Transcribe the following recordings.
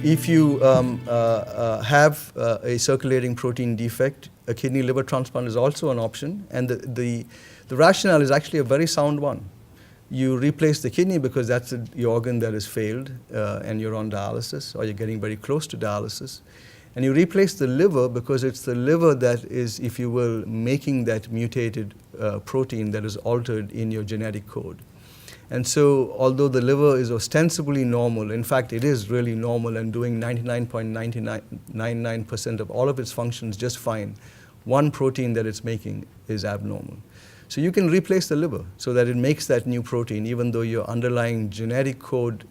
If you have a circulating protein defect, a kidney liver transplant is also an option, and the rationale is actually a very sound one. You replace the kidney because that's the organ that has failed and you're on dialysis or you're getting very close to dialysis. And you replace the liver because it's the liver that is, if you will, making that mutated protein that is altered in your genetic code. And so although the liver is ostensibly normal, in fact it is really normal and doing 99.99% of all of its functions just fine, one protein that it's making is abnormal. So you can replace the liver so that it makes that new protein, even though your underlying genetic code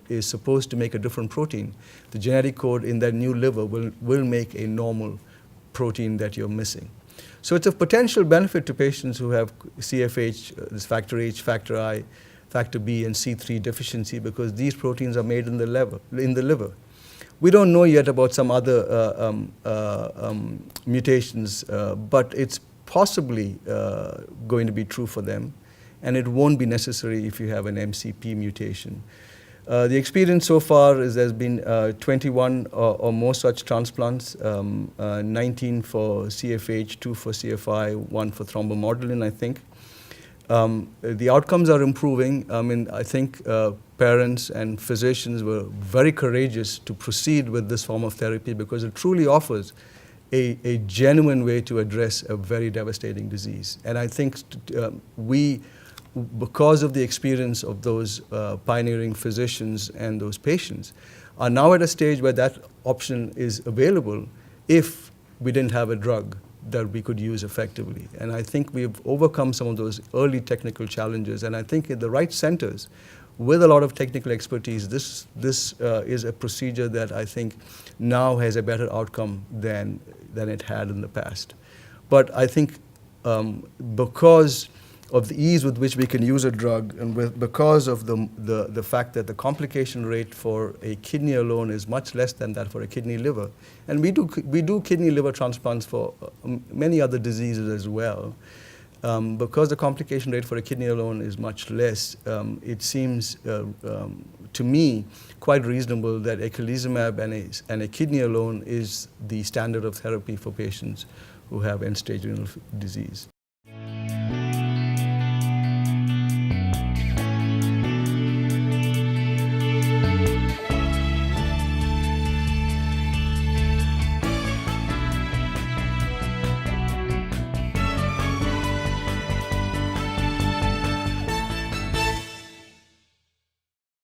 is supposed to make a different protein. The genetic code in that new liver will make a normal protein that you're missing. So it's a potential benefit to patients who have CFH, this factor H, factor I, factor B, and C3 deficiency, because these proteins are made in the liver. We don't know yet about some other mutations, but it's possibly going to be true for them, and it won't be necessary if you have an MCP mutation. The experience so far is there's been 21 or more such transplants, 19 for CFH, 2 for CFI, 1 for thrombomodulin, I think. The outcomes are improving. I mean, I think parents and physicians were very courageous to proceed with this form of therapy because it truly offers a genuine way to address a very devastating disease. And I think we, because of the experience of those pioneering physicians and those patients, are now at a stage where that option is available if we didn't have a drug that we could use effectively. And I think we've overcome some of those early technical challenges, and I think in the right centers, with a lot of technical expertise, this is a procedure that I think now has a better outcome than it had in the past. But I think because of the ease with which we can use a drug, and because of the fact that the complication rate for a kidney alone is much less than that for a kidney liver, and we do kidney liver transplants for many other diseases as well. Because the complication rate for a kidney alone is much less, it seems to me quite reasonable that eculizumab and a kidney alone is the standard of therapy for patients who have end-stage renal disease.